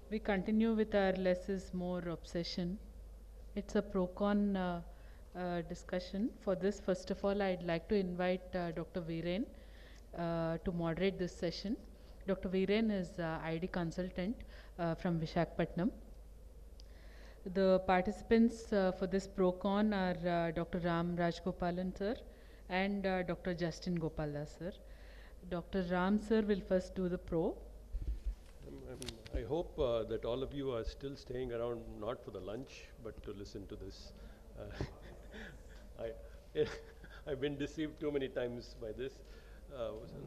We continue with our less is more obsession. It's a pro-con discussion. For this, first of all, I'd like to invite Dr. Viren to moderate this session. Dr. Viren is ID consultant from Vishakhapatnam. The participants for this pro-con are Dr. Ram Rajgopalan sir and Dr. Justin Gopala sir. Dr. Ram sir will first do the pro. I hope that all of you are still staying around, not for the lunch, but to listen to this. I've been deceived too many times by this.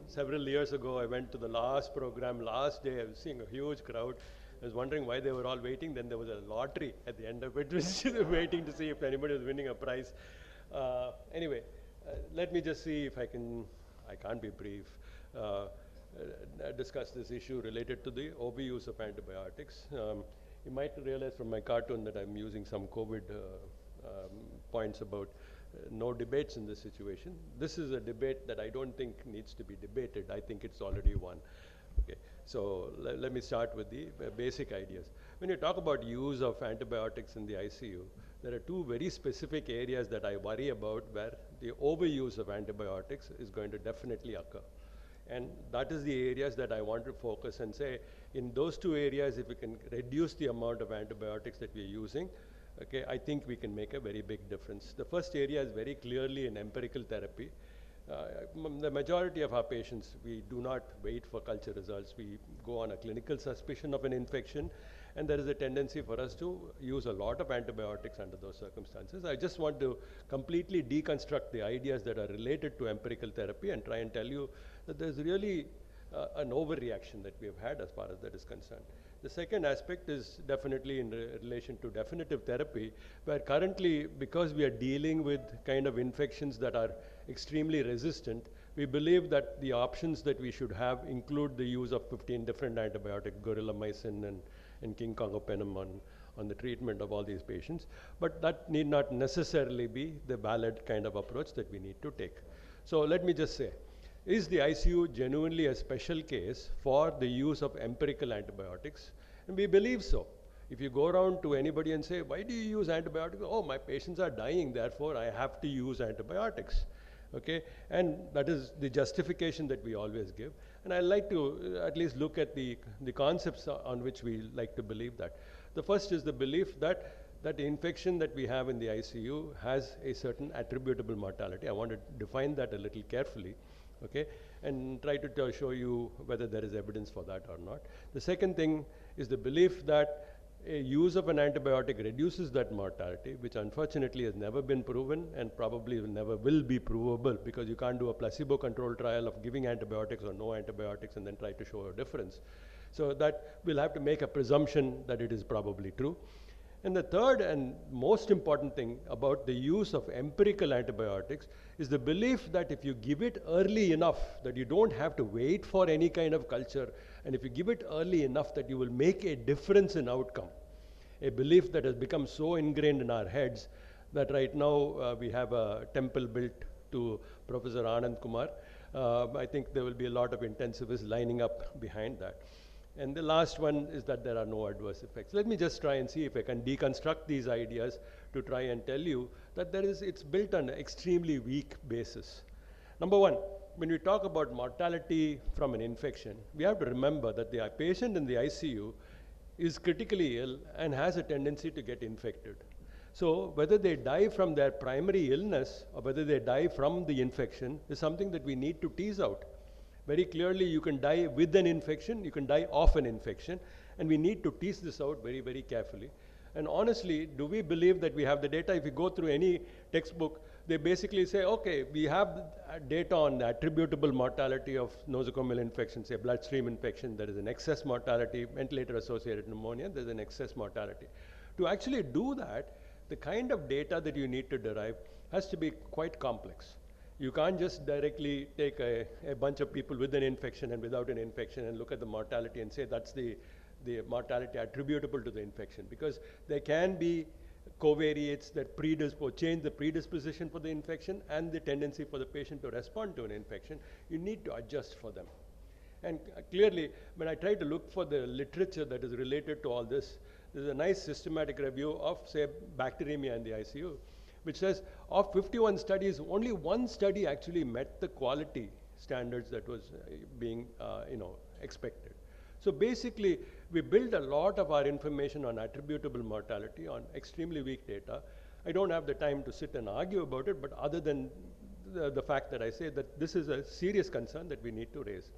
Several years ago, I went to the last program, last day, I was seeing a huge crowd. I was wondering why they were all waiting. Then there was a lottery at the end of it, which they were waiting to see if anybody was winning a prize. Anyway, let me just see if I can't be brief. Discuss this issue related to the overuse of antibiotics. You might realize from my cartoon that I'm using some COVID points about no debates in this situation. This is a debate that I don't think needs to be debated. I think it's already won. Okay, so let me start with the basic ideas. When you talk about use of antibiotics in the ICU, there are two very specific areas that I worry about where the overuse of antibiotics is going to definitely occur. And that is the areas that I want to focus and say, in those two areas, if we can reduce the amount of antibiotics that we're using, okay, I think we can make a very big difference. The first area is very clearly in empirical therapy. The majority of our patients, we do not wait for culture results. We go on a clinical suspicion of an infection, and there is a tendency for us to use a lot of antibiotics under those circumstances. I just want to completely deconstruct the ideas that are related to empirical therapy and try and tell you that there's really an overreaction that we have had as far as that is concerned. The second aspect is definitely in relation to definitive therapy, where currently, because we are dealing with kind of infections that are extremely resistant, we believe that the options that we should have include the use of 15 different antibiotics, gorillamycin and king-congopenem on the treatment of all these patients. But that need not necessarily be the valid kind of approach that we need to take. So let me just say, is the ICU genuinely a special case for the use of empirical antibiotics? And we believe so. If you go around to anybody and say, why do you use antibiotics? Oh, my patients are dying, therefore I have to use antibiotics. Okay, and that is the justification that we always give. And I like to at least look at the concepts on which we like to believe that. The first is the belief that that infection that we have in the ICU has a certain attributable mortality. I want to define that a little carefully, okay, and try to show you whether there is evidence for that or not. The second thing is the belief that a use of an antibiotic reduces that mortality, which unfortunately has never been proven and probably never will be provable, because you can't do a placebo-controlled trial of giving antibiotics or no antibiotics and then try to show a difference. So that we'll have to make a presumption that it is probably true. And the third and most important thing about the use of empirical antibiotics is the belief that if you give it early enough, that you don't have to wait for any kind of culture, and if you give it early enough, that you will make a difference in outcome. A belief that has become so ingrained in our heads that right now we have a temple built to Professor Anand Kumar. I think there will be a lot of intensivists lining up behind that. And the last one is that there are no adverse effects. Let me just try and see if I can deconstruct these ideas to try and tell you that it's built on an extremely weak basis. Number one, when we talk about mortality from an infection, we have to remember that the patient in the ICU is critically ill and has a tendency to get infected. So whether they die from their primary illness or whether they die from the infection is something that we need to tease out. Very clearly, you can die with an infection, you can die of an infection, and we need to tease this out very, very carefully. And honestly, do we believe that we have the data? If you go through any textbook, they basically say, okay, we have data on the attributable mortality of nosocomial infection, say bloodstream infection, there is an excess mortality, ventilator-associated pneumonia, there's an excess mortality. To actually do that, the kind of data that you need to derive has to be quite complex. You can't just directly take a bunch of people with an infection and without an infection and look at the mortality and say that's the mortality attributable to the infection, because there can be covariates that change the predisposition for the infection and the tendency for the patient to respond to an infection. You need to adjust for them. And clearly, when I try to look for the literature that is related to all this, there's a nice systematic review of, say, bacteremia in the ICU, which says of 51 studies, only one study actually met the quality standards that was being expected. So basically, we build a lot of our information on attributable mortality on extremely weak data. I don't have the time to sit and argue about it, but other than the fact that I say that this is a serious concern that we need to raise.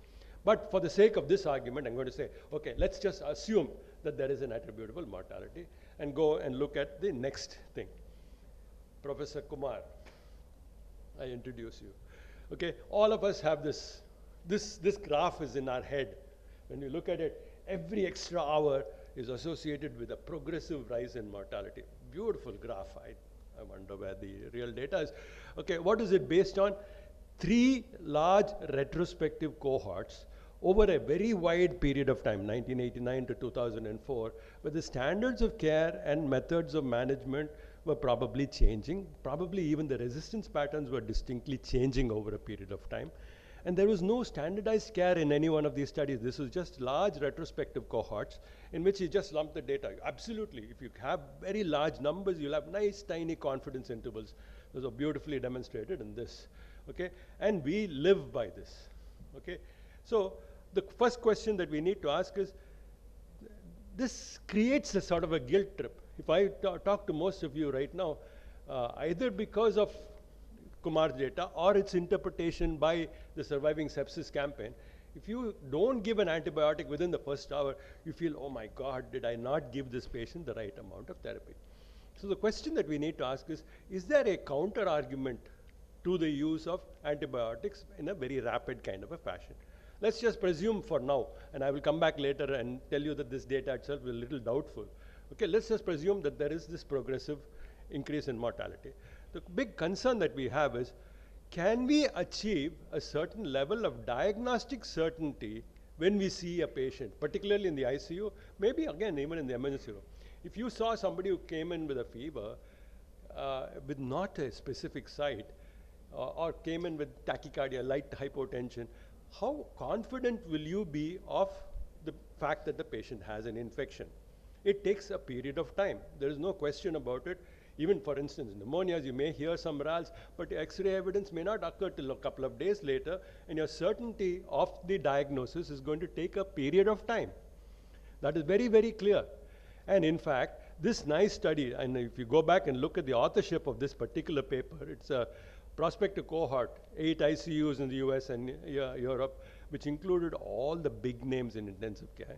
But for the sake of this argument, I'm going to say, okay, let's just assume that there is an attributable mortality and go and look at the next thing. Professor Kumar, I introduce you. Okay, all of us have this graph is in our head. When you look at it, every extra hour is associated with a progressive rise in mortality. Beautiful graph. I wonder where the real data is. Okay, what is it based on? 3 large retrospective cohorts over a very wide period of time, 1989 to 2004, where the standards of care and methods of management were probably changing. Probably even the resistance patterns were distinctly changing over a period of time. And there was no standardized care in any one of these studies. This was just large retrospective cohorts in which you just lump the data. Absolutely, if you have very large numbers, you'll have nice tiny confidence intervals. Those are beautifully demonstrated in this, okay? And we live by this, okay? So the first question that we need to ask is, this creates a sort of a guilt trip. If I talk to most of you right now, either because of Kumar's data or its interpretation by the Surviving Sepsis campaign, if you don't give an antibiotic within the first hour, you feel, oh my God, did I not give this patient the right amount of therapy? So the question that we need to ask is there a counter argument to the use of antibiotics in a very rapid kind of a fashion? Let's just presume for now, and I will come back later and tell you that this data itself is a little doubtful. Okay, let's just presume that there is this progressive increase in mortality. The big concern that we have is, can we achieve a certain level of diagnostic certainty when we see a patient, particularly in the ICU, maybe again even in the emergency room? If you saw somebody who came in with a fever, with not a specific site, or came in with tachycardia, light hypotension, how confident will you be of the fact that the patient has an infection? It takes a period of time. There is no question about it. Even for instance, pneumonias, you may hear some RALs, but X-ray evidence may not occur till a couple of days later, and your certainty of the diagnosis is going to take a period of time. That is very, very clear. And in fact, this nice study, and if you go back and look at the authorship of this particular paper, it's a prospective cohort, 8 ICUs in the US and Europe, which included all the big names in intensive care,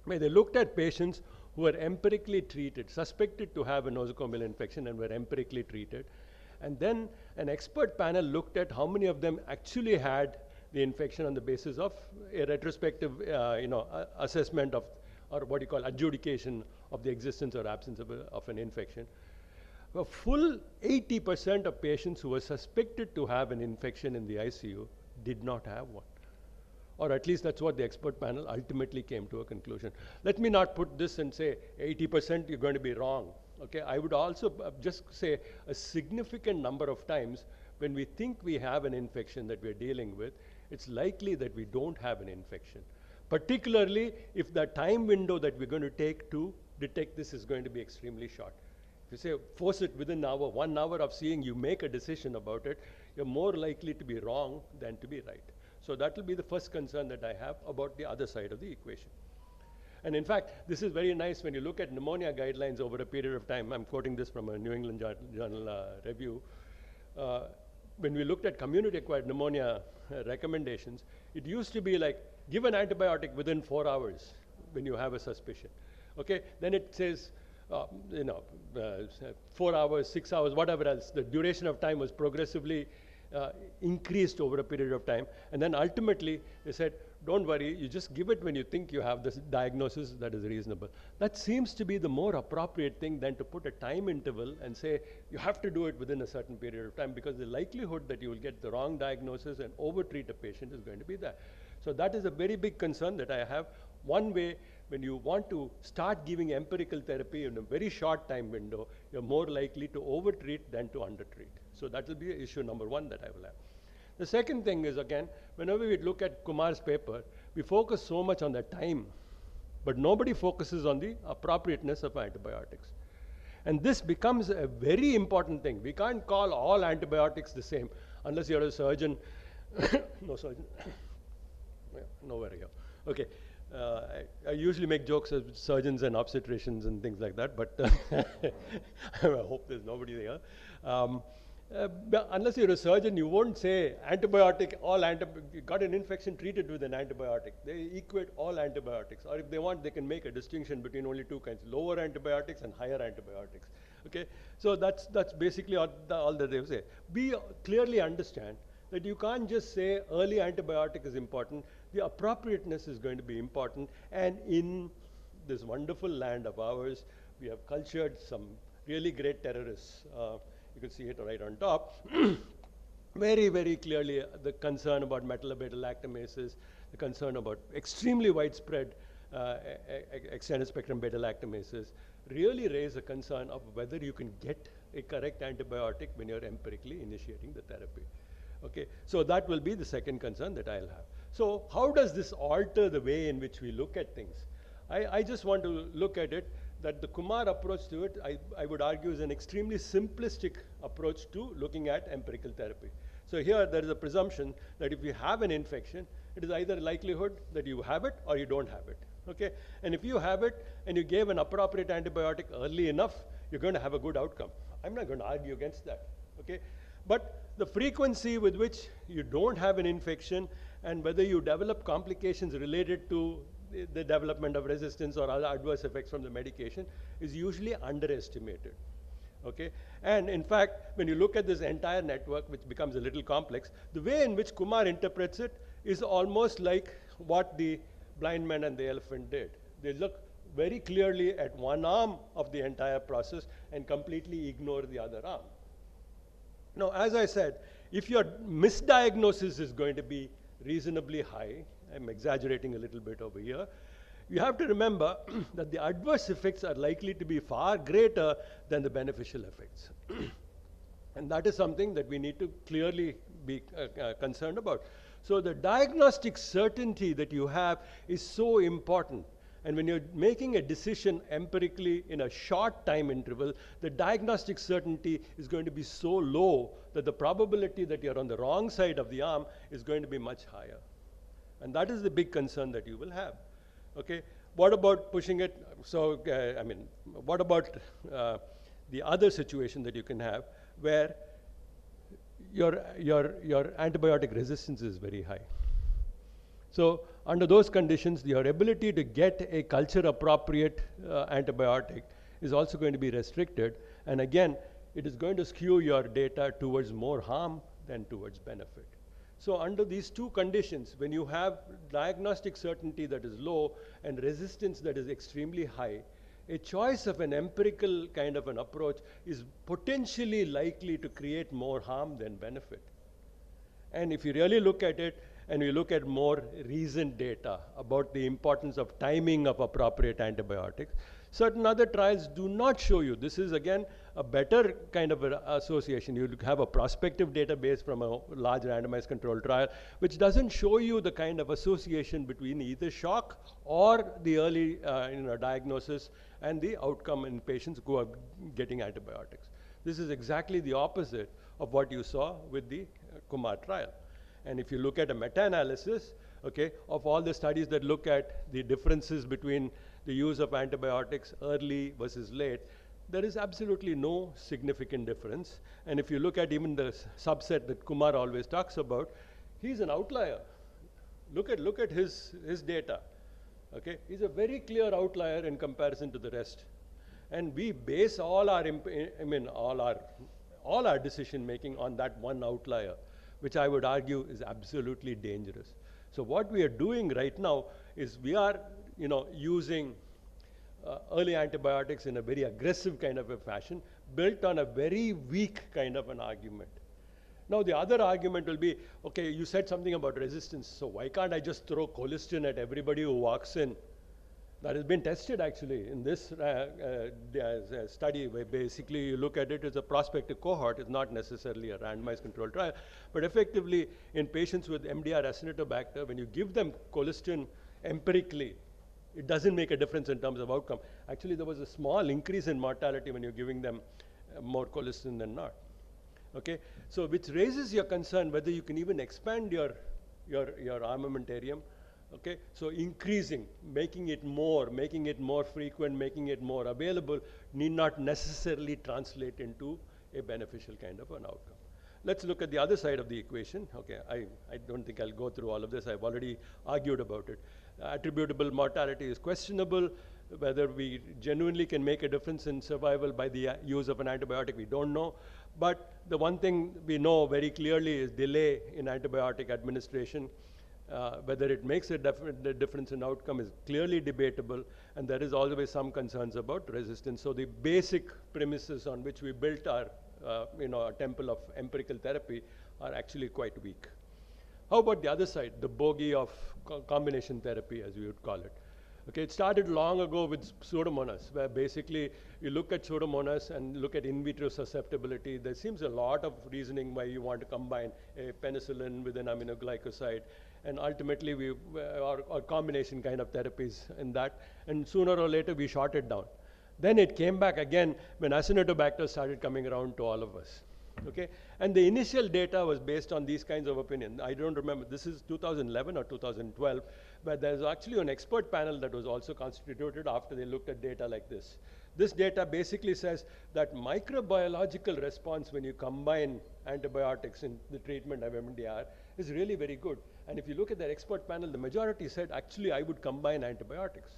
where they looked at patients who were empirically treated, suspected to have a nosocomial infection and were empirically treated. And then an expert panel looked at how many of them actually had the infection on the basis of a retrospective assessment of, or what you call adjudication of the existence or absence of an infection. A full 80% of patients who were suspected to have an infection in the ICU did not have one. Or at least that's what the expert panel ultimately came to a conclusion. Let me not put this and say 80% you're going to be wrong. Okay, I would also just say a significant number of times when we think we have an infection that we're dealing with, it's likely that we don't have an infection. Particularly if the time window that we're going to take to detect this is going to be extremely short. If you say force it within an hour, 1 hour of seeing, you make a decision about it, you're more likely to be wrong than to be right. So that will be the first concern that I have about the other side of the equation. And in fact, this is very nice when you look at pneumonia guidelines over a period of time. I'm quoting this from a New England Journal review. When we looked at community-acquired pneumonia recommendations, it used to be like, give an antibiotic within 4 hours when you have a suspicion. Okay, then it says, 4 hours, 6 hours, whatever else. The duration of time was progressively increased over a period of time. And then ultimately, they said, don't worry, you just give it when you think you have this diagnosis that is reasonable. That seems to be the more appropriate thing than to put a time interval and say, you have to do it within a certain period of time, because the likelihood that you will get the wrong diagnosis and overtreat a patient is going to be there. So that is a very big concern that I have. One way, when you want to start giving empirical therapy in a very short time window, you're more likely to overtreat than to undertreat. So that will be issue number one that I will have. The second thing is, again, whenever we look at Kumar's paper, we focus so much on the time, but nobody focuses on the appropriateness of antibiotics. And this becomes a very important thing. We can't call all antibiotics the same unless you're a surgeon. No surgeon. Nowhere here. Okay. I usually make jokes of surgeons and obstetricians and things like that, but I hope there's nobody there. Unless you're a surgeon, you won't say antibiotic, you got an infection, treated with an antibiotic. They equate all antibiotics. Or if they want, they can make a distinction between only two kinds, lower antibiotics and higher antibiotics. Okay? So that's basically all that they say. We clearly understand that you can't just say early antibiotic is important. The appropriateness is going to be important. And in this wonderful land of ours, we have cultured some really great terrorists. You can see it right on top. Very, very clearly, the concern about metallo-beta-lactamases, the concern about extremely widespread extended spectrum beta-lactamases really raise a concern of whether you can get a correct antibiotic when you're empirically initiating the therapy. Okay, so that will be the second concern that I'll have. So how does this alter the way in which we look at things? I just want to look at it that the Kumar approach to it, I would argue, is an extremely simplistic approach to looking at empirical therapy. So here there is a presumption that if you have an infection, it is either likelihood that you have it or you don't have it. Okay? And if you have it and you gave an appropriate antibiotic early enough, you're going to have a good outcome. I'm not going to argue against that. Okay? But the frequency with which you don't have an infection and whether you develop complications related to the development of resistance or other adverse effects from the medication is usually underestimated. Okay? And in fact, when you look at this entire network, which becomes a little complex, the way in which Kumar interprets it is almost like what the blind man and the elephant did. They look very clearly at one arm of the entire process and completely ignore the other arm. Now, as I said, if your misdiagnosis is going to be reasonably high, I'm exaggerating a little bit over here, you have to remember that the adverse effects are likely to be far greater than the beneficial effects. And that is something that we need to clearly be concerned about. So the diagnostic certainty that you have is so important. And when you're making a decision empirically in a short time interval, the diagnostic certainty is going to be so low that the probability that you're on the wrong side of the arm is going to be much higher. And that is the big concern that you will have. Okay? What about pushing it? So, what about the other situation that you can have where your antibiotic resistance is very high? So, under those conditions, your ability to get a culture-appropriate antibiotic is also going to be restricted. And again, it is going to skew your data towards more harm than towards benefit. So under these two conditions, when you have diagnostic certainty that is low and resistance that is extremely high, a choice of an empirical kind of an approach is potentially likely to create more harm than benefit. And if you really look at it, and we look at more recent data about the importance of timing of appropriate antibiotics, certain other trials do not show you. This is, again, a better kind of association. You have a prospective database from a large randomized controlled trial, which doesn't show you the kind of association between either shock or the early diagnosis and the outcome in patients who are getting antibiotics. This is exactly the opposite of what you saw with the Kumar trial. And if you look at a meta-analysis, okay, of all the studies that look at the differences between the use of antibiotics early versus late, there is absolutely no significant difference. And if you look at even the subset that Kumar always talks about, he's an outlier. Look at his data. Okay, he's a very clear outlier in comparison to the rest. And we base all our decision making on that one outlier, which I would argue is absolutely dangerous. So what we are doing right now is we are, using early antibiotics in a very aggressive kind of a fashion, built on a very weak kind of an argument. Now the other argument will be, okay, you said something about resistance, so why can't I just throw colistin at everybody who walks in? That has been tested actually in this study, where basically you look at it as a prospective cohort. It's not necessarily a randomized controlled trial, but effectively in patients with MDR Acinetobacter, when you give them colistin empirically, it doesn't make a difference in terms of outcome. Actually, there was a small increase in mortality when you're giving them more colistin than not. Okay, so which raises your concern whether you can even expand your armamentarium. Okay, so increasing, making it more frequent, making it more available need not necessarily translate into a beneficial kind of an outcome. Let's look at the other side of the equation. Okay, I don't think I'll go through all of this. I've already argued about it. Attributable mortality is questionable. Whether we genuinely can make a difference in survival by the use of an antibiotic, we don't know. But the one thing we know very clearly is delay in antibiotic administration. Whether it makes a difference in outcome is clearly debatable, and there is always some concerns about resistance. So the basic premises on which we built our our temple of empirical therapy are actually quite weak. How about the other side, the bogey of combination therapy, as we would call it? Okay, it started long ago with Pseudomonas, where basically you look at Pseudomonas and look at in vitro susceptibility. There seems a lot of reasoning why you want to combine a penicillin with an aminoglycoside, and ultimately we or combination kind of therapies in that, and sooner or later we shot it down. Then it came back again when Acinetobacter started coming around to all of us. Okay, and the initial data was based on these kinds of opinion. I don't remember, this is 2011 or 2012, but there's actually an expert panel that was also constituted after they looked at data like this. This data basically says that microbiological response when you combine antibiotics in the treatment of MDR is really very good. And if you look at that expert panel, the majority said, actually, I would combine antibiotics.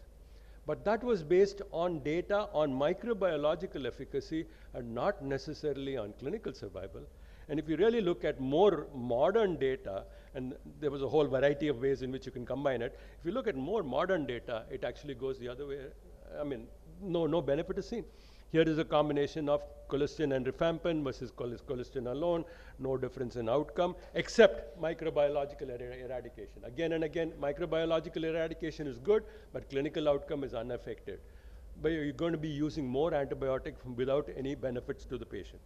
But that was based on data on microbiological efficacy and not necessarily on clinical survival. And if you really look at more modern data, and there was a whole variety of ways in which you can combine it, if you look at more modern data, it actually goes the other way. I mean, no benefit is seen. Here is a combination of colistin and rifampin versus colistin alone, no difference in outcome, except microbiological eradication. Again and again, microbiological eradication is good, but clinical outcome is unaffected. But you're going to be using more antibiotic without any benefits to the patient.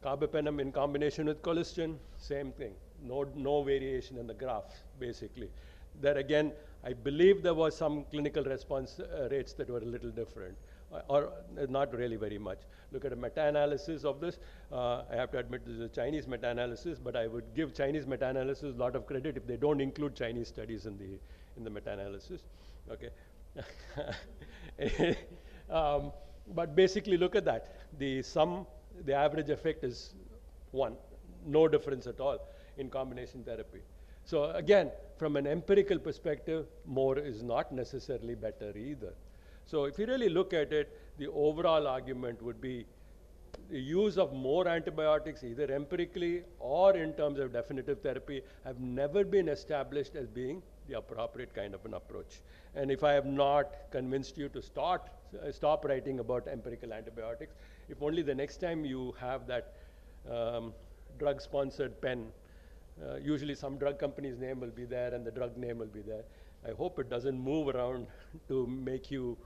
Carbapenem in combination with colistin, same thing. No variation in the graph, basically. There again, I believe there was some clinical response rates that were a little different, or not really very much. Look at a meta-analysis of this. I have to admit this is a Chinese meta-analysis, but I would give Chinese meta-analysis a lot of credit if they don't include Chinese studies in the meta-analysis. Okay. But basically look at that. The average effect is 1, no difference at all in combination therapy. So again, from an empirical perspective, more is not necessarily better either. So if you really look at it, the overall argument would be the use of more antibiotics, either empirically or in terms of definitive therapy, have never been established as being the appropriate kind of an approach. And if I have not convinced you to stop writing about empirical antibiotics, if only the next time you have that drug-sponsored pen, usually some drug company's name will be there and the drug name will be there. I hope it doesn't move around to make you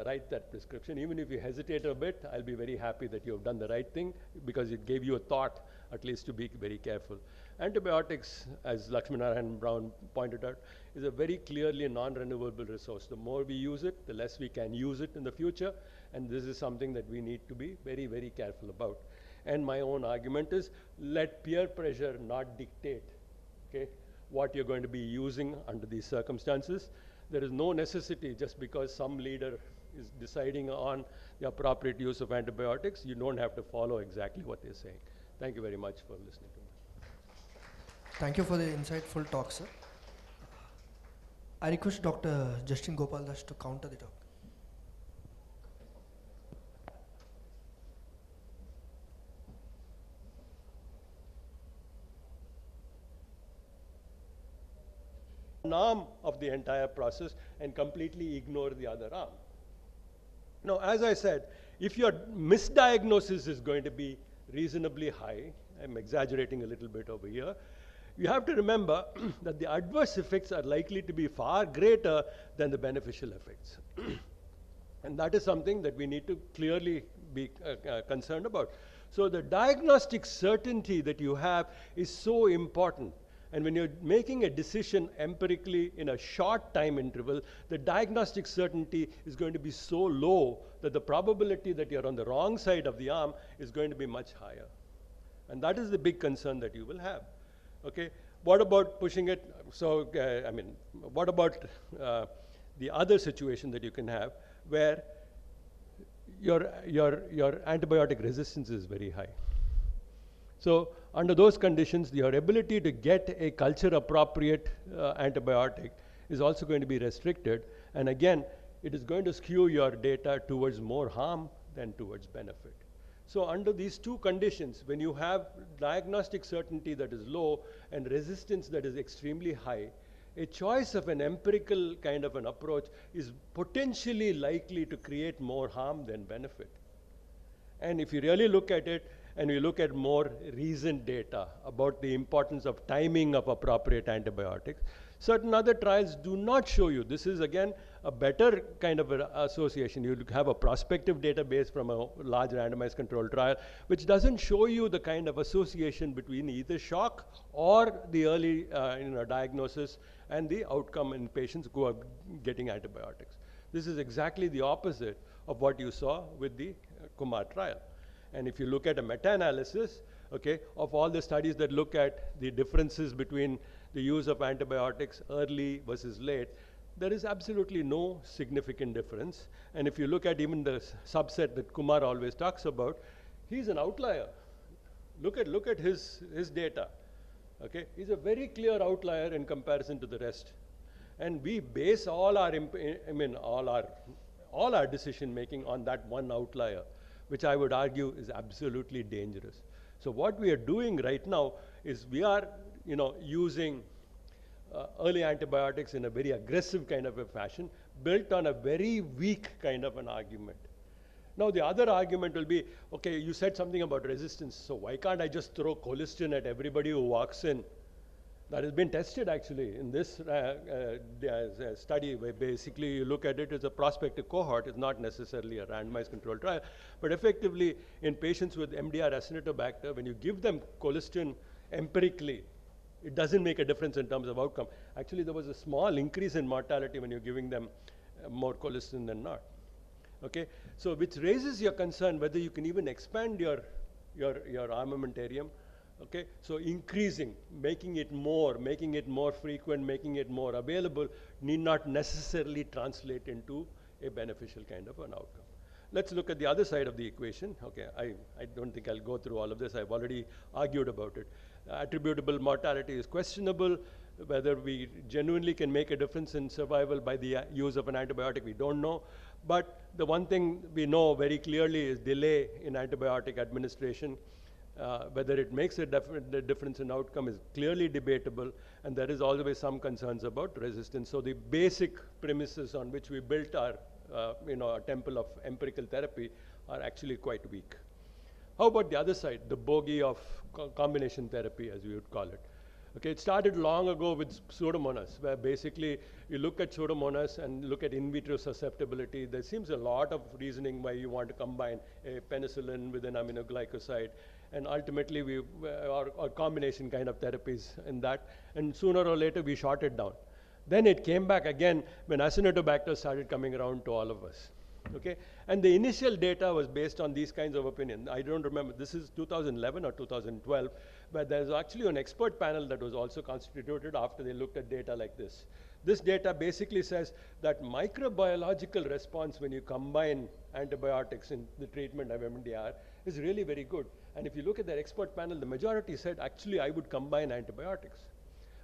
write that prescription. Even if you hesitate a bit, I'll be very happy that you have done the right thing, because it gave you a thought, at least, to be very careful. Antibiotics, as Lakshminarayan Brown pointed out, is a very clearly non-renewable resource. The more we use it, the less we can use it in the future, and this is something that we need to be very, very careful about. And my own argument is, let peer pressure not dictate, okay, what you're going to be using under these circumstances. There is no necessity, just because some leader is deciding on the appropriate use of antibiotics, you don't have to follow exactly what they're saying. Thank you very much for listening to me. Thank you for the insightful talk, sir. I request Dr. Gustin Gopal to counter the talk. One arm of the entire process and completely ignore the other arm. Now, as I said, if your misdiagnosis is going to be reasonably high, I'm exaggerating a little bit over here, you have to remember that the adverse effects are likely to be far greater than the beneficial effects. And that is something that we need to clearly be concerned about. So the diagnostic certainty that you have is so important. And when you're making a decision empirically in a short time interval, the diagnostic certainty is going to be so low that the probability that you're on the wrong side of the arm is going to be much higher. And that is the big concern that you will have. Okay, what about pushing it? So, I mean, what about the other situation that you can have where your antibiotic resistance is very high? So, under those conditions, your ability to get a culture-appropriate antibiotic is also going to be restricted. And again, it is going to skew your data towards more harm than towards benefit. So under these two conditions, when you have diagnostic certainty that is low and resistance that is extremely high, a choice of an empirical kind of an approach is potentially likely to create more harm than benefit. And if you really look at it, and you look at more recent data about the importance of timing of appropriate antibiotics, certain other trials do not show you. This is again a better kind of an association. You have a prospective database from a large randomized controlled trial, which doesn't show you the kind of association between either shock or the early diagnosis and the outcome in patients who are getting antibiotics. This is exactly the opposite of what you saw with the Kumar trial. And if you look at a meta-analysis, okay, of all the studies that look at the differences between the use of antibiotics early versus late, there is absolutely no significant difference. And if you look at even the subset that Kumar always talks about, he's an outlier. Look at his data. Okay, he's a very clear outlier in comparison to the rest. And we base all our decision making on that one outlier, which I would argue is absolutely dangerous. So what we are doing right now is we are, using early antibiotics in a very aggressive kind of a fashion, built on a very weak kind of an argument. Now the other argument will be, okay, you said something about resistance, so why can't I just throw colistin at everybody who walks in? That has been tested actually in this study, where basically you look at it as a prospective cohort. It's not necessarily a randomized controlled trial, but effectively in patients with MDR Acinetobacter, when you give them colistin empirically, it doesn't make a difference in terms of outcome. Actually, there was a small increase in mortality when you're giving them more colistin than not. Okay, so which raises your concern whether you can even expand your armamentarium. Okay, so increasing, making it more frequent, making it more available need not necessarily translate into a beneficial kind of an outcome. Let's look at the other side of the equation. Okay, I don't think I'll go through all of this. I've already argued about it. Attributable mortality is questionable. Whether we genuinely can make a difference in survival by the use of an antibiotic, we don't know. But the one thing we know very clearly is delay in antibiotic administration. Whether it makes a difference in outcome is clearly debatable, and there is always some concerns about resistance. So the basic premises on which we built our our temple of empirical therapy are actually quite weak. How about the other side, the bogey of combination therapy, as we would call it? Okay, it started long ago with Pseudomonas, where basically you look at Pseudomonas and look at in vitro susceptibility. There seems a lot of reasoning why you want to combine a penicillin with an aminoglycoside, and ultimately we or combination kind of therapies in that, and sooner or later we shot it down. Then it came back again when Acinetobacter started coming around to all of us. Okay, and the initial data was based on these kinds of opinion. I don't remember, this is 2011 or 2012, but there's actually an expert panel that was also constituted after they looked at data like this. This data basically says that microbiological response when you combine antibiotics in the treatment of MDR is really very good. And if you look at their expert panel, the majority said, actually, I would combine antibiotics.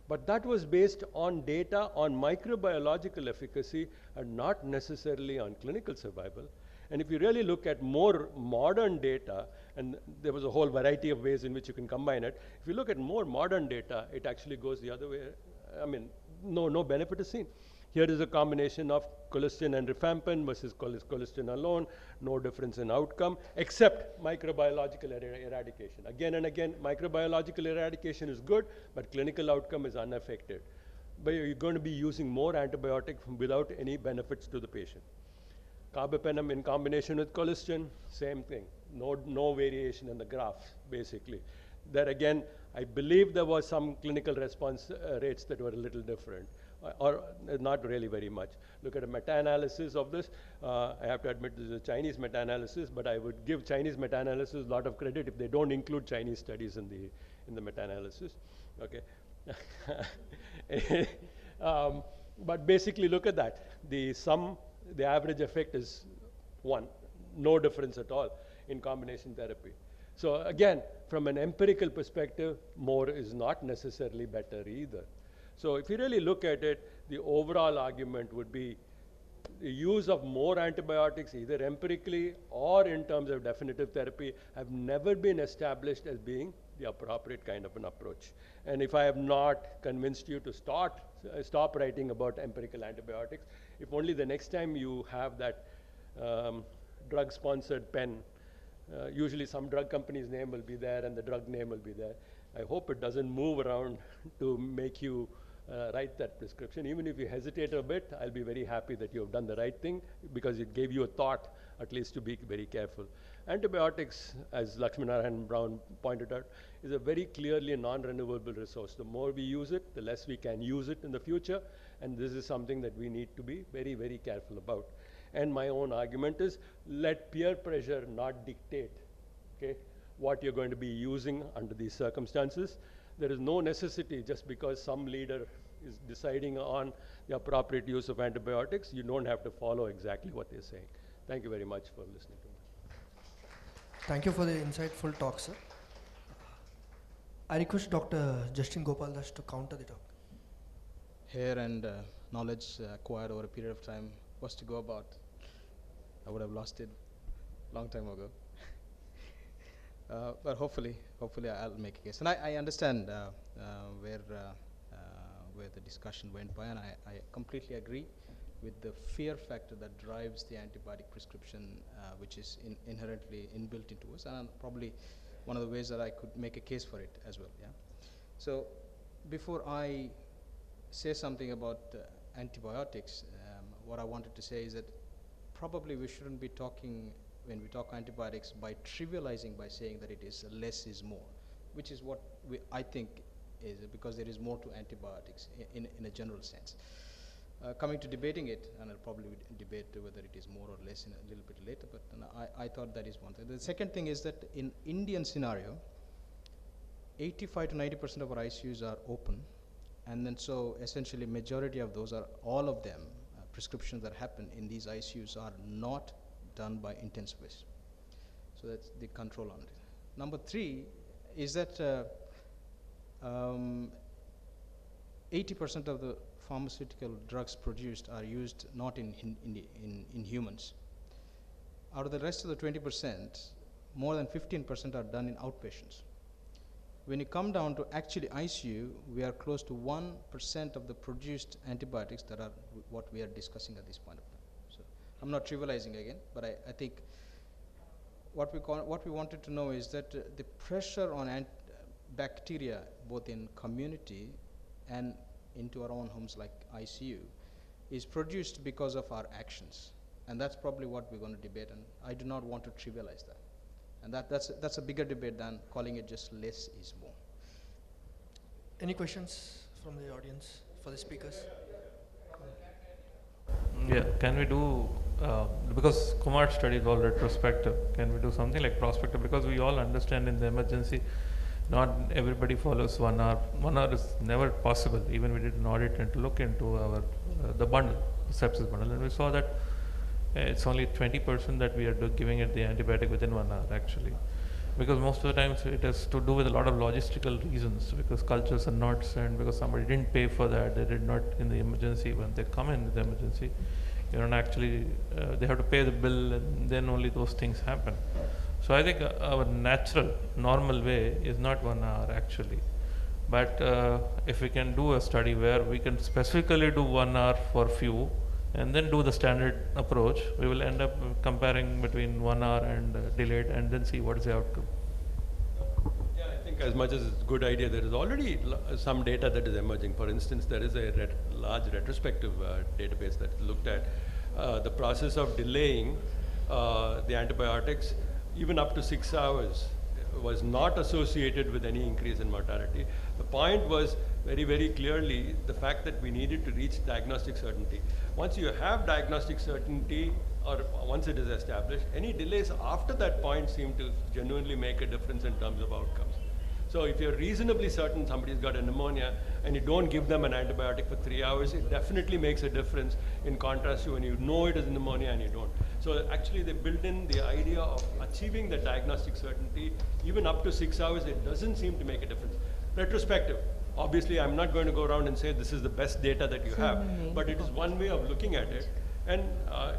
But that was based on data on microbiological efficacy and not necessarily on clinical survival. And if you really look at more modern data, and there was a whole variety of ways in which you can combine it, if you look at more modern data, it actually goes the other way. I mean, no benefit is seen. Here is a combination of colistin and rifampin versus colistin alone, no difference in outcome, except microbiological eradication. Again and again, microbiological eradication is good, but clinical outcome is unaffected. But you're going to be using more antibiotic without any benefits to the patient. Carbapenem in combination with colistin, same thing. No variation in the graph, basically. There again, I believe there was some clinical response rates that were a little different, or not really very much. Look at a meta-analysis of this. I have to admit this is a Chinese meta-analysis, but I would give Chinese meta-analysis a lot of credit if they don't include Chinese studies in the meta-analysis. Okay. But basically, look at that. The average effect is 1, no difference at all in combination therapy. So again, from an empirical perspective, more is not necessarily better either. So if you really look at it, the overall argument would be the use of more antibiotics, either empirically or in terms of definitive therapy, have never been established as being the appropriate kind of an approach. And if I have not convinced you to stop writing about empirical antibiotics, if only the next time you have that drug-sponsored pen, usually some drug company's name will be there and the drug name will be there. I hope it doesn't move around to make you write that prescription. Even if you hesitate a bit, I'll be very happy that you have done the right thing, because it gave you a thought, at least, to be very careful. Antibiotics, as Lakshminarayan Brown pointed out, is a very clearly non-renewable resource. The more we use it, the less we can use it in the future, and this is something that we need to be very, very careful about. And my own argument is, let peer pressure not dictate, okay, what you're going to be using under these circumstances. There is no necessity, just because some leader is deciding on the appropriate use of antibiotics, you don't have to follow exactly what they're saying. Thank you very much for listening to me. Thank you for the insightful talk, sir. I request Dr. Gustin Gopal to counter the talk. Hair and knowledge acquired over a period of time was to go about. I would have lost it a long time ago. But hopefully I'll make a case. And I understand where the discussion went by, and I completely agree with the fear factor that drives the antibiotic prescription, which is inherently inbuilt into us, and probably one of the ways that I could make a case for it as well. Yeah. So before I say something about antibiotics, what I wanted to say is that probably we shouldn't be talking, when we talk antibiotics, by trivializing, by saying that it is less is more, which is what I think is, because there is more to antibiotics in a general sense. Coming to debating it, and I'll probably debate whether it is more or less in a little bit later, but I thought that is one thing. The second thing is that in Indian scenario, 85 to 90% of our ICUs are open, and then so essentially majority of those are, all of them, prescriptions that happen in these ICUs are not done by intensivists. So that's the control on it. Number 3 is that 80% of the pharmaceutical drugs produced are used not in humans. Out of the rest of the 20%, more than 15% are done in outpatients. When you come down to actually ICU, we are close to 1% of the produced antibiotics that are what we are discussing at this point of time. So I'm not trivializing again, but I think what we wanted to know is that the pressure on bacteria, both in community and into our own homes like ICU, is produced because of our actions, and that's probably what we're going to debate. And I do not want to trivialize that. And that's a bigger debate than calling it just less is more. Any questions from the audience for the speakers? Yeah, can we do, because Kumar's study is all retrospective, can we do something like prospective? Because we all understand in the emergency, not everybody follows 1 hour. 1 hour is never possible. Even we did an audit and to look into our the bundle, the sepsis bundle, and we saw that it's only 20% that we are giving it the antibiotic within 1 hour actually, because most of the times it has to do with a lot of logistical reasons, because cultures are not sent, because somebody didn't pay for that, they did not in the emergency. When they come in the emergency, you don't actually, they have to pay the bill, and then only those things happen. So I think our natural, normal way is not 1 hour actually, But if we can do a study where we can specifically do 1 hour for few and then do the standard approach, we will end up comparing between 1 hour and delayed and then see what is the outcome. Yeah, I think as much as it's a good idea, there is already some data that is emerging. For instance, there is a large retrospective database that looked at the process of delaying the antibiotics even up to 6 hours was not associated with any increase in mortality. The point was very, very clearly the fact that we needed to reach diagnostic certainty. Once you have diagnostic certainty, or once it is established, any delays after that point seem to genuinely make a difference in terms of outcomes. So if you're reasonably certain somebody's got a pneumonia and you don't give them an antibiotic for 3 hours, it definitely makes a difference in contrast to when you know it is pneumonia and you don't. So actually they built in the idea of achieving the diagnostic certainty even up to 6 hours. It doesn't seem to make a difference. Retrospective. Obviously, I'm not going to go around and say this is the best data that you have, but it is one way of looking at it. And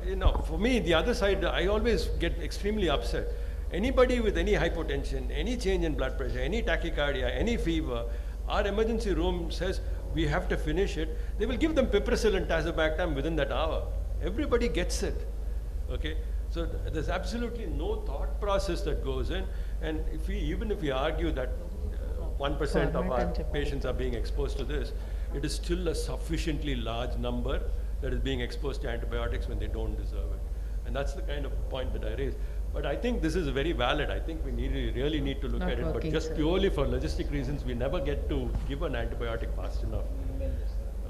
you know, for me, the other side, I always get extremely upset. Anybody with any hypotension, any change in blood pressure, any tachycardia, any fever, our emergency room says we have to finish it. They will give them piperacillin and tazobactam within that hour. Everybody gets it. Okay, so there's absolutely no thought process that goes in. And even if we argue that 1% of our patients are being exposed to this, it is still a sufficiently large number that is being exposed to antibiotics when they don't deserve it. And that's the kind of point that I raised. But I think this is very valid. I think we really need to look Not at it. But just purely for logistic reasons, we never get to give an antibiotic fast enough.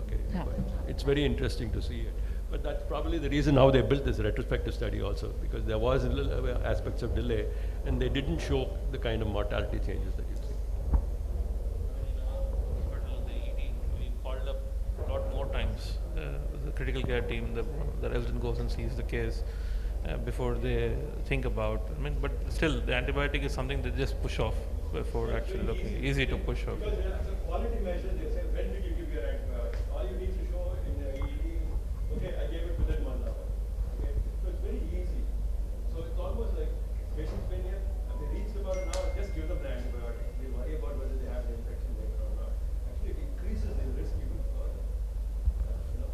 Okay, Yeah. but it's very interesting to see it. But that's probably the reason how they built this retrospective study also, because there was aspects of delay, and they didn't show the kind of mortality changes that you see. We called up a lot more times. The critical care team, the resident goes and sees the case before they think about. I mean, but still, the antibiotic is something they just push off before actually looking. Easy to push off. Because as a quality measure, they say, when did you give your antibiotic? All you need to show in the ED, okay, I gave it within 1 hour. Okay, so it's very easy. So it's almost like patients been here, and they reached about an hour, just give them the antibiotic. They worry about whether they have the infection later or not. Actually, it increases the risk even further. You know,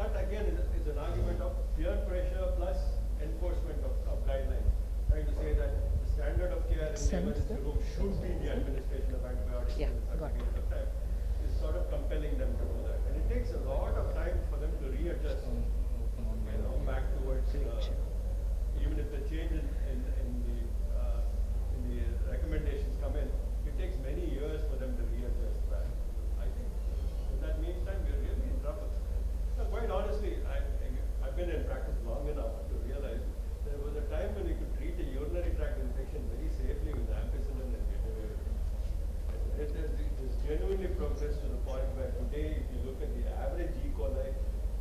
that again is an argument of peer pressure plus enforcement of guidelines. Trying to say that the standard of care in the emergency room should be the administration of antibiotics in a certain period of time is sort of compelling them to do that. And it takes a lot of time for them to readjust, you know, back towards, even if the change in the recommendations come in, it takes many years for them to readjust back. I think in that meantime, we're really in trouble. Now, quite honestly, I've been in practice long enough to realize there was a time when you could treat a urinary tract infection very safely with ampicillin and get away with it. It has genuinely progressed to the point where today, if you look at the average E. coli,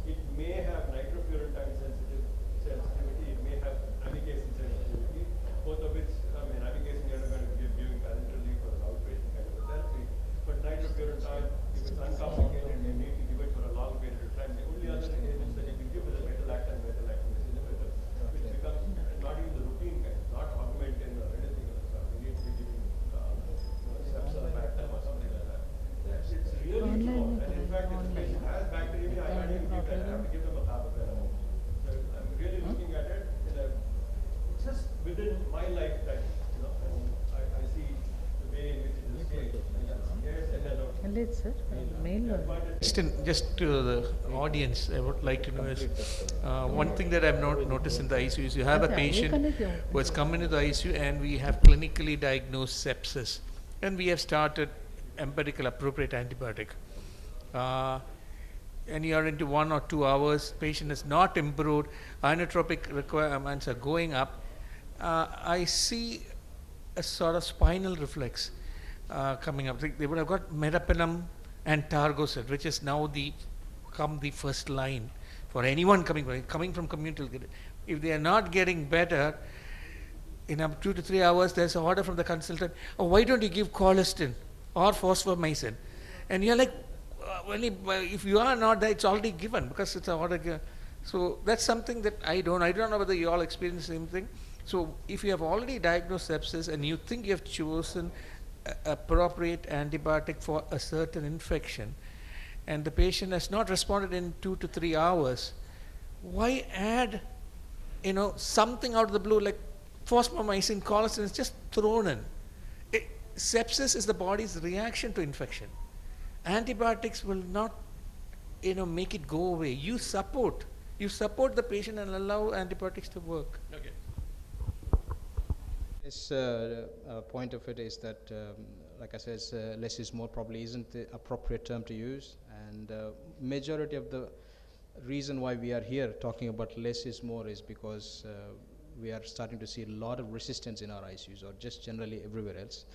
it may have nitrofurantoin sensitivity, it may have amikacin sensitivity, both of which, I mean, amikacin you're not going to be giving parenterally for an outpatient kind of a therapy, but nitrofurantoin, if it's uncomplicated, you need to give it for a long period of time. The only other agents that you can give is a metalactin inhibitor, which becomes not even the routine kind, not augmentin or anything of the sort. We need to be giving sepsabactam or something like that. It's really slow. And in fact, if the patient has bacteremia, I can't even give that. I have to give them a carbapenem. So I'm really looking at it in a, just within my life that, you know, I see the way in which it is changed. Yes, and then Let's sir, mail. Just to the audience, I would like to know is one thing that I've noticed in the ICU is you have a patient who has come into the ICU and we have clinically diagnosed sepsis, and we have started empirical appropriate antibiotic. And you are into 1 or 2 hours, patient has not improved, inotropic requirements are going up. I see a sort of spinal reflex coming up. They would have got meropenem and targocet, which is now the first line for anyone coming from community. If they are not getting better, in 2 to 3 hours, there's an order from the consultant, oh, why don't you give colistin or phosphomycin? And you're like, if you are not there, it's already given because it's an order. So that's something that I don't know whether you all experience the same thing. So if you have already diagnosed sepsis and you think you have chosen appropriate antibiotic for a certain infection, and the patient has not responded in 2 to 3 hours, why add, something out of the blue like fosfomycin, colicin is just thrown in? Sepsis is the body's reaction to infection. Antibiotics will not, make it go away. You support the patient and allow antibiotics to work. Okay. This point of it is that, like I said, less is more probably isn't the appropriate term to use, and majority of the reason why we are here talking about less is more is because we are starting to see a lot of resistance in our ICUs, or just generally everywhere else.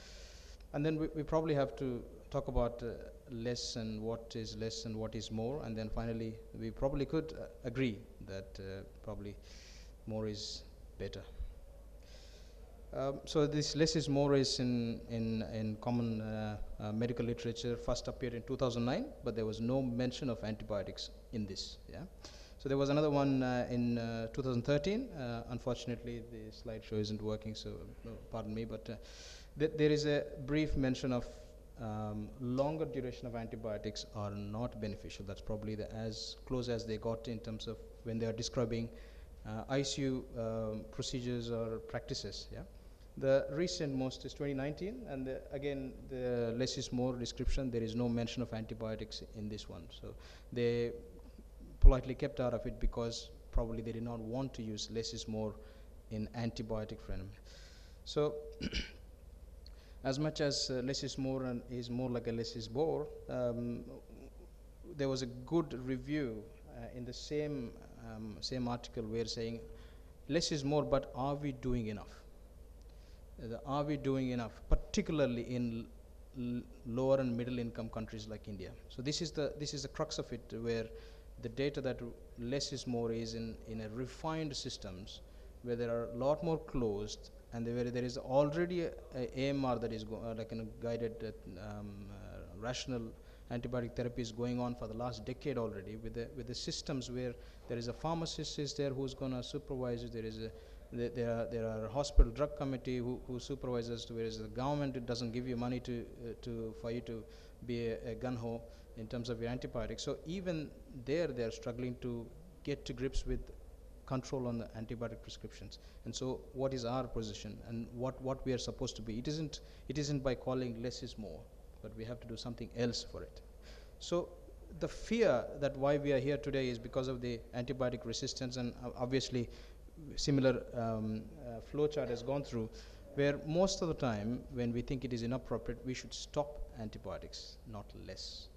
And then we probably have to talk about less and what is less and what is more, and then finally we probably could agree that probably more is better. So this less is more is in common medical literature, first appeared in 2009, but there was no mention of antibiotics in this. Yeah. So there was another one in 2013. Unfortunately, the slideshow isn't working, so pardon me, but there is a brief mention of longer duration of antibiotics are not beneficial. That's probably as close as they got in terms of when they are describing ICU procedures or practices. Yeah. The recent most is 2019, and again the less is more description. There is no mention of antibiotics in this one, so they politely kept out of it because probably they did not want to use less is more in antibiotic frame. So as much as less is more and is more like a less is more, there was a good review in the same article where saying less is more, but are we doing enough? Are we doing enough, particularly in lower and middle income countries like India? So this is the crux of it, where the data that less is more is in a refined systems where there are a lot more closed, and where there is already a AMR that is like a guided rational antibiotic therapy is going on for the last decade already, with the systems where there is a pharmacist is there who's going to supervise it. There are hospital drug committee who supervises, whereas the government doesn't give you money for you to be a gun-ho in terms of your antibiotics. So even they are struggling to get to grips with control on the antibiotic prescriptions. And so what is our position and what we are supposed to be? It isn't by calling less is more, but we have to do something else for it. So the fear that why we are here today is because of the antibiotic resistance, and obviously similar flowchart has gone through, where most of the time when we think it is inappropriate, we should stop antibiotics, not less,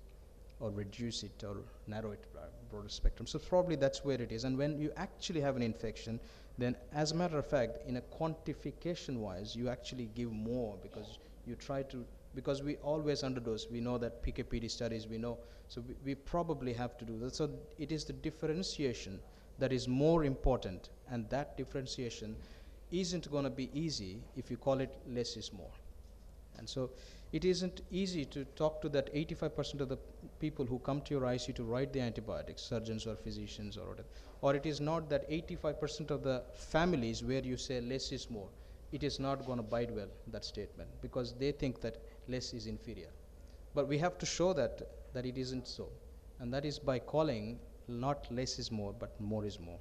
or reduce it or narrow it broader spectrum. So probably that's where it is. And when you actually have an infection, then as a matter of fact, in a quantification wise, you actually give more, because you try to, because we always underdose. We know that PKPD studies, we know, so we probably have to do that. So it is the differentiation that is more important, and that differentiation isn't going to be easy if you call it less is more. And so it isn't easy to talk to that 85% of the people who come to your ICU to write the antibiotics, surgeons or physicians or whatever. Or it is not that 85% of the families where you say less is more. It is not going to bite well, that statement, because they think that less is inferior. But we have to show that it isn't so. And that is by calling not less is more, but more is more.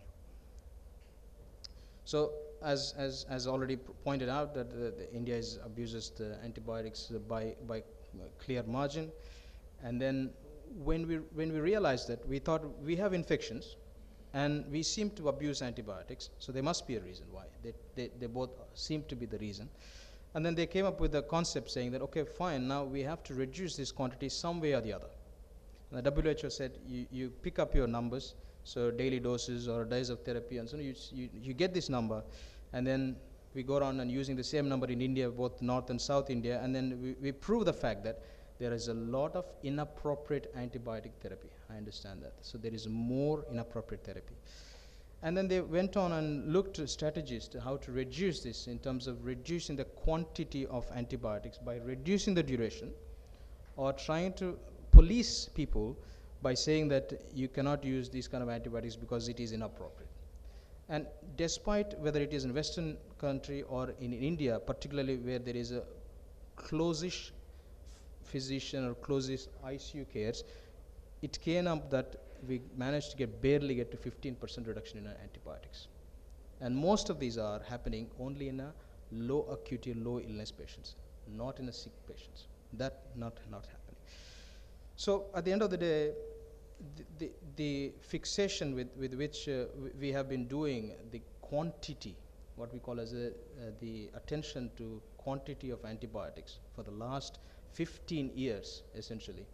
So as already pointed out, that India abuses the antibiotics by clear margin. And then when we realized that, we thought we have infections and we seem to abuse antibiotics, so there must be a reason why. They both seem to be the reason. And then they came up with a concept saying that, okay, fine, now we have to reduce this quantity some way or the other. And the WHO said you pick up your numbers, so daily doses or days of therapy, and so you get this number, and then we go around and using the same number in India, both North and South India, and then we prove the fact that there is a lot of inappropriate antibiotic therapy. I understand that. So there is more inappropriate therapy. And then they went on and looked at strategies to how to reduce this in terms of reducing the quantity of antibiotics by reducing the duration, or trying to police people by saying that you cannot use these kind of antibiotics because it is inappropriate. And despite whether it is in Western country or in India, particularly where there is a closest physician or closest ICU cares, it came up that we managed to barely get to 15% reduction in antibiotics. And most of these are happening only in a low acuity, low illness patients, not in a sick patients. That not happening. So at the end of the day, the fixation with which we have been doing the quantity, what we call as the attention to quantity of antibiotics for the last 15 years essentially,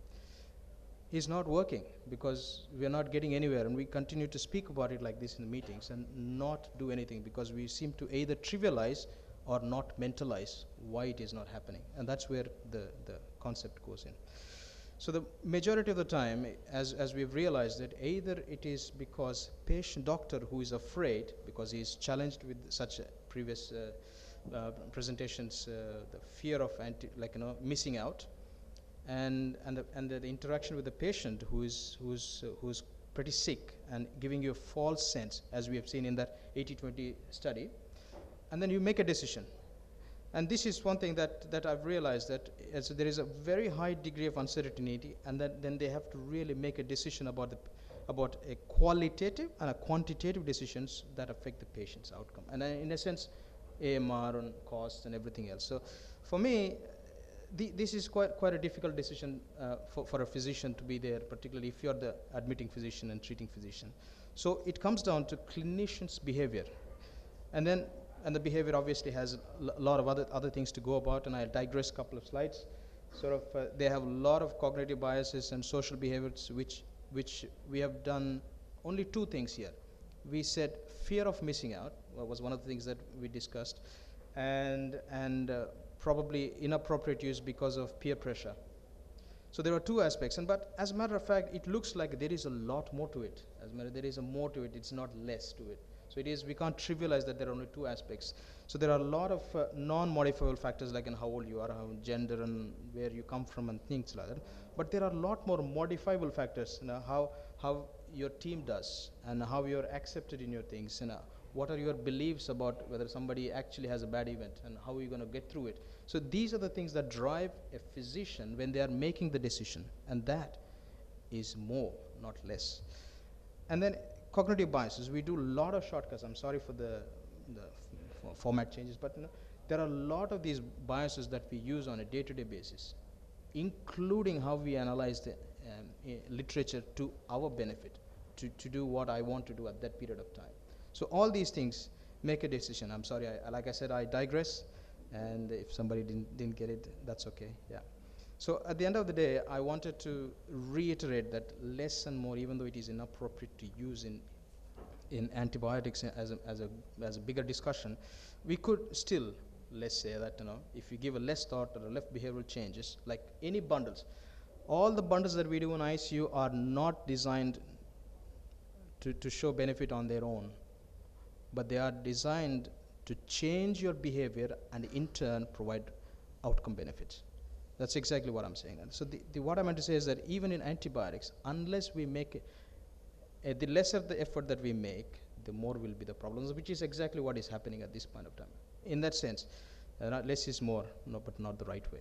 is not working, because we are not getting anywhere, and we continue to speak about it like this in the meetings and not do anything, because we seem to either trivialize or not mentalize why it is not happening, and that's where the concept goes in. So the majority of the time, as we've realized, that either it is because doctor who is afraid because he is challenged with such previous presentations, the fear of missing out, and the interaction with the patient who's pretty sick and giving you a false sense, as we have seen in that 80-20 study, and then you make a decision. And this is one thing that I've realized, that as there is a very high degree of uncertainty, and then they have to really make a decision about a qualitative and a quantitative decisions that affect the patient's outcome, and in a sense AMR and cost and everything else. So for me, this is quite a difficult decision for a physician to be there, particularly if you're the admitting physician and treating physician. So it comes down to clinician's behavior, and the behavior obviously has a lot of other things to go about, and I'll digress a couple of slides. They have a lot of cognitive biases and social behaviors, which we have done only two things here. We said fear of missing out was one of the things that we discussed, and probably inappropriate use because of peer pressure. So there are two aspects, but as a matter of fact, it looks like there is a lot more to it. There is more to it. It's not less to it. So we can't trivialize that there are only two aspects. So there are a lot of non-modifiable factors, like in how old you are, how gender, and where you come from, and things like that. But there are a lot more modifiable factors, how your team does, and how you're accepted in your things, what are your beliefs about whether somebody actually has a bad event, and how are you going to get through it. So these are the things that drive a physician when they are making the decision, and that is more, not less. And then cognitive biases, we do a lot of shortcuts. I'm sorry for the format changes, but there are a lot of these biases that we use on a day-to-day basis, including how we analyze the literature to our benefit, to do what I want to do at that period of time. So all these things make a decision. I'm sorry, like I said, I digress, and if somebody didn't get it, that's okay. Yeah. So at the end of the day, I wanted to reiterate that less and more, even though it is inappropriate to use in antibiotics as a bigger discussion, we could still, let's say that if you give a less thought or a less behavioral changes, like any bundles, all the bundles that we do in ICU are not designed to show benefit on their own, but they are designed to change your behavior and in turn provide outcome benefits. That's exactly what I'm saying. And so what I meant to say is that even in antibiotics, unless we make the lesser the effort that we make, the more will be the problems, which is exactly what is happening at this point of time. In that sense, less is more, no, but not the right way.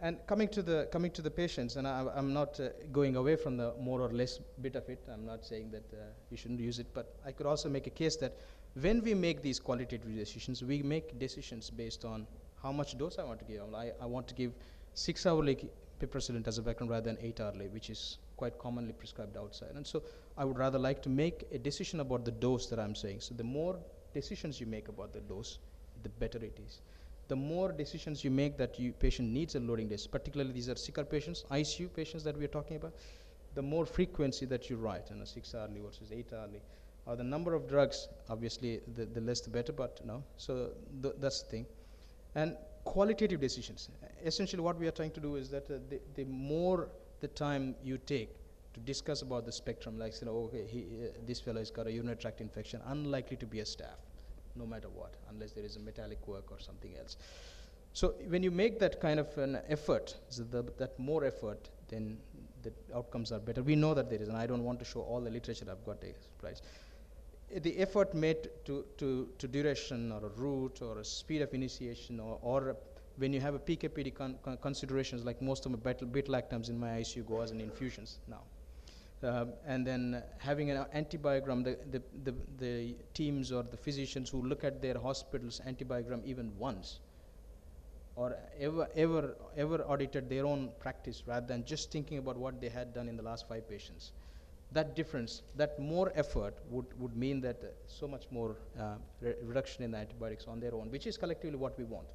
And coming to the patients, and I'm not going away from the more or less bit of it. I'm not saying that you shouldn't use it, but I could also make a case that when we make these qualitative decisions, we make decisions based on how much dose I want to give. I want to give 6-hourly piperacillin as a background rather than 8-hourly, which is quite commonly prescribed outside. And so I would rather like to make a decision about the dose that I'm saying. So the more decisions you make about the dose, the better it is. The more decisions you make that patient needs a loading dose, particularly these are sicker patients, ICU patients that we're talking about, the more frequency that you write, 6-hourly versus 8-hourly, or the number of drugs, obviously the less the better, but so that's the thing. And qualitative decisions. Essentially what we are trying to do is that the more the time you take to discuss about the spectrum, like okay, this fellow has got a urinary tract infection, unlikely to be a staph, no matter what, unless there is a metallic work or something else. So when you make that kind of an effort, that more effort, then the outcomes are better. We know that there is, and I don't want to show all the literature I've got slides. The effort made to duration or a route or a speed of initiation or when you have a PKPD considerations, like most of my beta-lactams in my ICU go as an infusions now. And then having an antibiogram, the teams or the physicians who look at their hospital's antibiogram even once, or ever audited their own practice rather than just thinking about what they had done in the last 5 patients. That difference, that more effort would mean that so much more reduction in the antibiotics on their own, which is collectively what we want.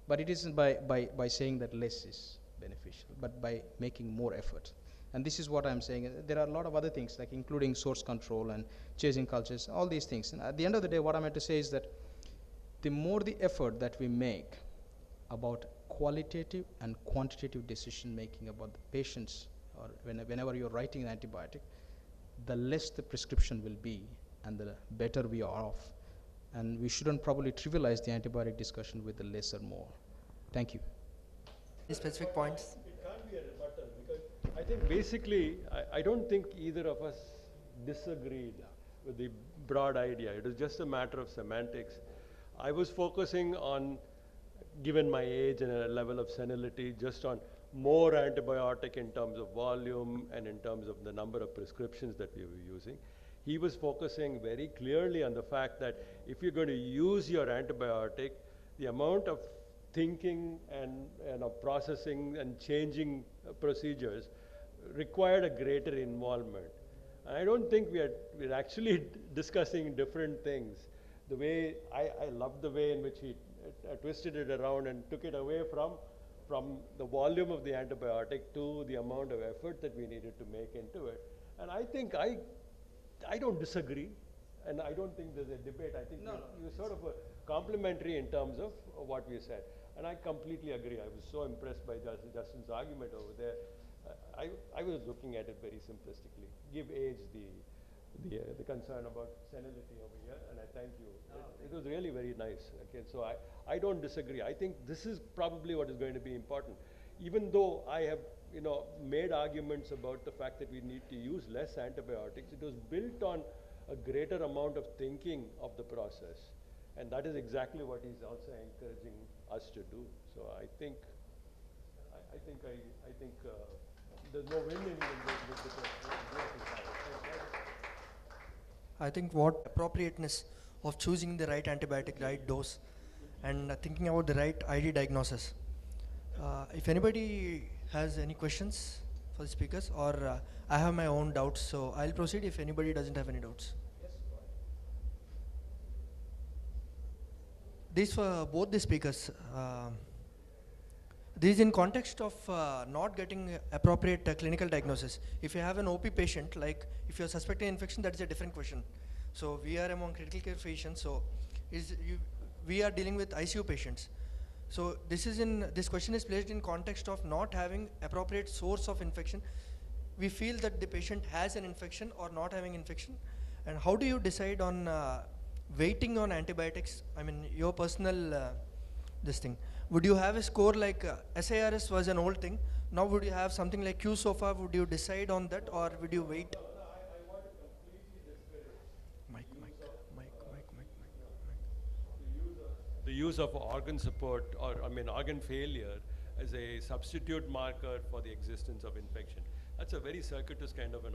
But it isn't by saying that less is beneficial, but by making more effort. And this is what I'm saying. There are a lot of other things, like including source control and chasing cultures, all these things. And at the end of the day, what I meant to say is that the more the effort that we make about qualitative and quantitative decision making about the patients, or whenever you're writing an antibiotic, the less the prescription will be and the better we are off. And we shouldn't probably trivialize the antibiotic discussion with the lesser more. Thank you. Any specific points? It can't be a rebuttal, because I think basically, I don't think either of us disagreed with the broad idea. It was just a matter of semantics. I was focusing on, given my age and a level of senility, just on more antibiotic in terms of volume and in terms of the number of prescriptions that we were using. He was focusing very clearly on the fact that if you're going to use your antibiotic, the amount of thinking and processing and changing procedures required a greater involvement. And I don't think we're actually discussing different things. The way, I love the way in which he twisted it around and took it away from the volume of the antibiotic to the amount of effort that we needed to make into it. And I think I don't disagree, and I don't think there's a debate. I think you're sort of complementary in terms of what we said. And I completely agree. I was so impressed by Justin's argument over there. I was looking at it very simplistically. Give age the concern about senility over here, and I thank you. It was really very nice. Okay, so I don't disagree. I think this is probably what is going to be important. Even though I have made arguments about the fact that we need to use less antibiotics, it was built on a greater amount of thinking of the process. And that is exactly what he's also encouraging us to do. So I think there's no win in this. I think what appropriateness of choosing the right antibiotic, right dose, and thinking about the right ID diagnosis. If anybody has any questions for the speakers, or I have my own doubts, so I'll proceed if anybody doesn't have any doubts. Yes, this for both the speakers. This is in context of not getting appropriate clinical diagnosis. If you have an OP patient, like if you're suspecting infection, that is a different question. So we are among critical care physicians, so we are dealing with ICU patients. So this question is placed in context of not having appropriate source of infection. We feel that the patient has an infection or not having infection. And how do you decide on waiting on antibiotics? I mean, your personal this thing. Would you have a score like SIRS was an old thing? Now would you have something like Q SOFA? Would you decide on that, or would you wait? I want to completely discourage the use of organ support, or organ failure, as a substitute marker for the existence of infection. That's a very circuitous kind of an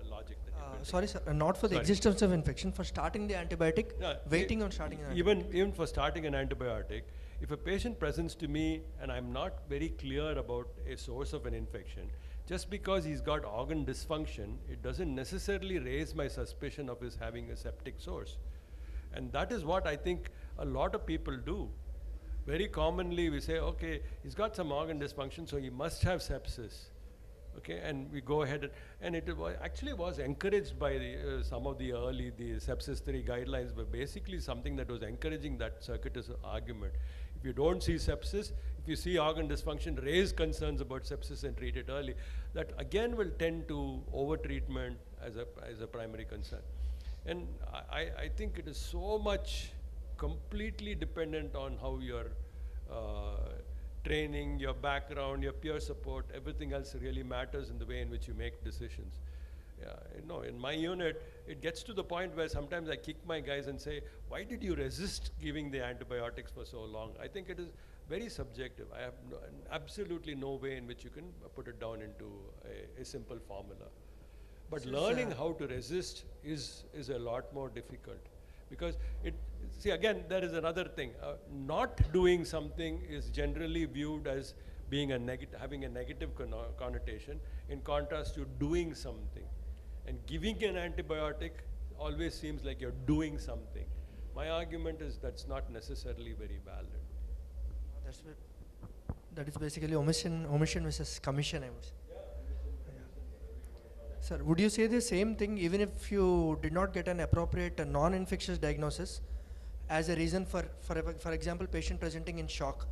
logic. That sorry, sir, not for the existence of infection, for starting the antibiotic, waiting on starting an antibiotic. Even for starting an antibiotic, if a patient presents to me and I'm not very clear about a source of an infection, just because he's got organ dysfunction, it doesn't necessarily raise my suspicion of his having a septic source. And that is what I think a lot of people do. Very commonly we say, okay, he's got some organ dysfunction, so he must have sepsis. Okay, and we go ahead and it actually was encouraged by some of the sepsis 3 guidelines were basically something that was encouraging that circuitous argument. If you don't see sepsis, if you see organ dysfunction, raise concerns about sepsis and treat it early. That again will tend to over-treatment as a primary concern. And I think it is so much completely dependent on how your training, your background, your peer support, everything else really matters in the way in which you make decisions. Yeah, in my unit, it gets to the point where sometimes I kick my guys and say, why did you resist giving the antibiotics for so long? I think it is very subjective. I have absolutely no way in which you can put it down into a simple formula. But learning how to resist is a lot more difficult, because see, again, there is another thing. Not doing something is generally viewed as being having a negative connotation, in contrast to doing something. And giving an antibiotic always seems like you're doing something. My argument is that's not necessarily very valid. That is basically omission versus commission, I would say. Sir, would you say the same thing even if you did not get an appropriate non-infectious diagnosis as a reason for example, patient presenting in shock?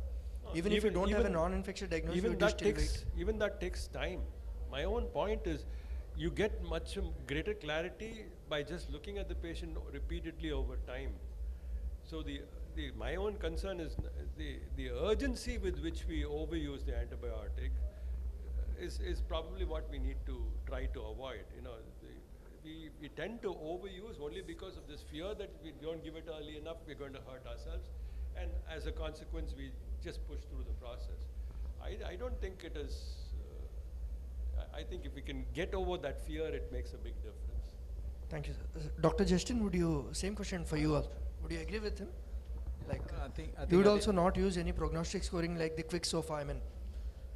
Even if you don't have a non-infectious diagnosis, even that takes time. My own point is, you get much greater clarity by just looking at the patient repeatedly over time. So my own concern is the urgency with which we overuse the antibiotic is probably what we need to try to avoid. We tend to overuse only because of this fear that if we don't give it early enough, we're going to hurt ourselves. And as a consequence, we just push through the process. I don't think it is, I think if we can get over that fear, it makes a big difference. Thank you, sir. Dr. Gustin, same question for you also. Would you agree with him? Like, I think you would also not use any prognostic scoring like the quick SOFA, I mean,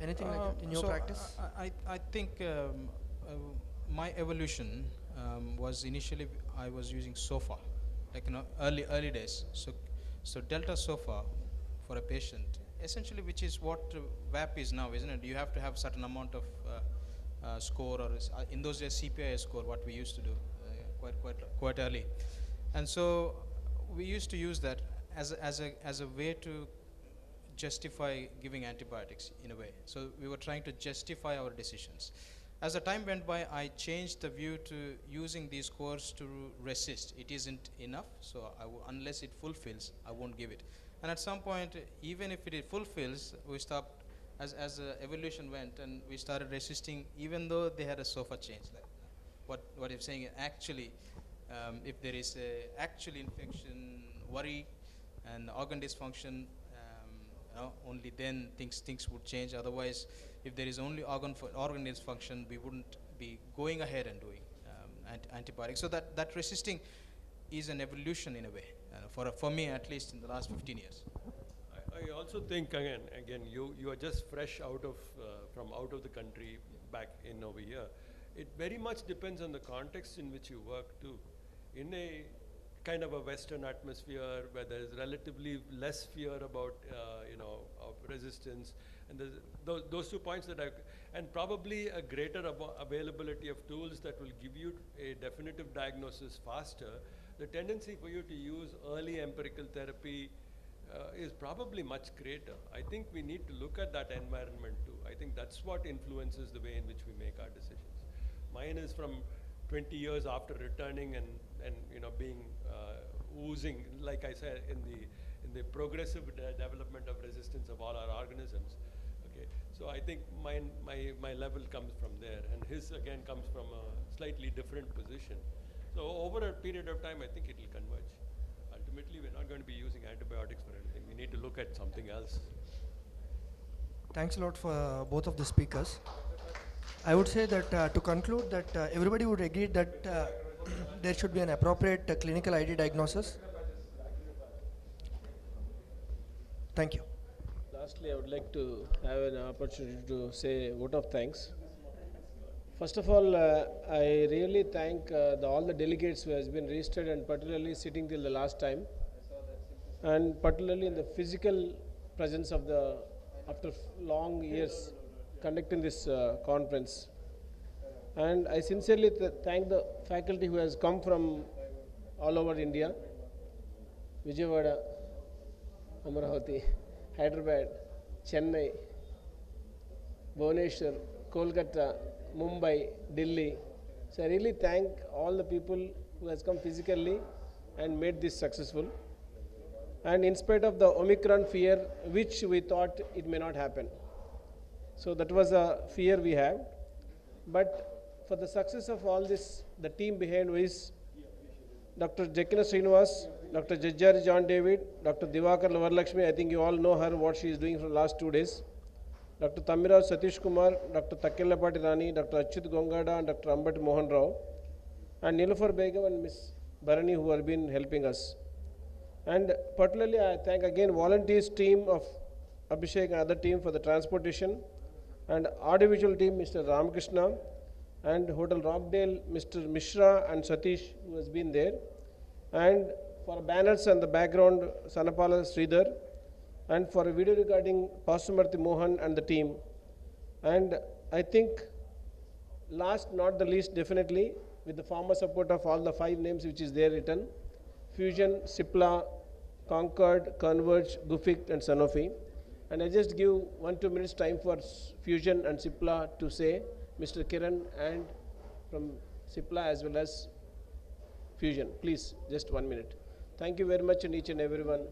anything like that in your practice? I think my evolution was initially I was using SOFA, like early days. So delta SOFA for a patient, essentially, which is what VAP is now, isn't it? You have to have certain amount of score, or in those days CPI score, what we used to do quite early, and so we used to use that as a way to justify giving antibiotics in a way. So we were trying to justify our decisions. As the time went by, I changed the view to using these scores to resist. It isn't enough, so unless it fulfills, I won't give it. And at some point, even if it fulfills, we stopped, as evolution went, and we started resisting, even though they had a SOFA change. Like what you're saying, actually, if there is a actual infection, worry, and organ dysfunction, only then things would change. Otherwise, if there is only organ dysfunction, we wouldn't be going ahead and doing antibiotics. So that resisting is an evolution in a way, for me at least in the last 15 years. I also think again you are just fresh from out of the country back in over here. It very much depends on the context in which you work too. In a kind of a Western atmosphere where there is relatively less fear about of resistance, and those 2 points and probably a greater availability of tools that will give you a definitive diagnosis faster, the tendency for you to use early empirical therapy is probably much greater. I think we need to look at that environment too. I think that's what influences the way in which we make our decisions. Mine is from 20 years after returning and being oozing, like I said, in the progressive development of resistance of all our organisms. Okay, so I think my level comes from there, and his again comes from a slightly different position. So over a period of time, I think it will converge. Ultimately, we're not going to be using antibiotics for anything. We need to look at something else. Thanks a lot for both of the speakers. I would say that to conclude that everybody would agree that there should be an appropriate clinical ID diagnosis. Thank you. Lastly, I would like to have an opportunity to say a vote of thanks. First of all, I really thank all the delegates who has been registered, and particularly sitting till the last time, and particularly in the physical presence of after long years conducting this conference. And I sincerely thank the faculty who has come from all over India, Vijayawada, Amaravati, Hyderabad, Chennai, Bhubaneswar, Kolkata, Mumbai, Delhi. So I really thank all the people who has come physically and made this successful. And in spite of the Omicron fear, which we thought it may not happen. So that was a fear we have. But for the success of all this, the team behind is Dr. Jekina Srinivas, Dr. Jajjari John David, Dr. Divakar Lavarlakshmi, I think you all know her, what she is doing for the last 2 days. Dr. Tamiraj Satish Kumar, Dr. Takellapati Rani, Dr. Achyut Gongada, and Dr. Ambati Mohan Rao, and Nilufar Begum and Miss Bharani who have been helping us. And particularly I thank again volunteers team of Abhishek and other team for the transportation, and audiovisual team Mr. Ramakrishna, and Hotel Rockdale Mr. Mishra and Satish who has been there, and for banners and the background Sanapala Sridhar, and for a video recording Pasumarthi Mohan and the team. And I think last not the least, definitely with the former support of all the 5 names which is there written, Fusion, Cipla, Concord, Converge, Gufic and Sanofi. And I just give 1-2 minutes time for Fusion and Cipla to say, Mr. Kiran and from Cipla as well as Fusion. Please, just 1 minute. Thank you very much and each and everyone.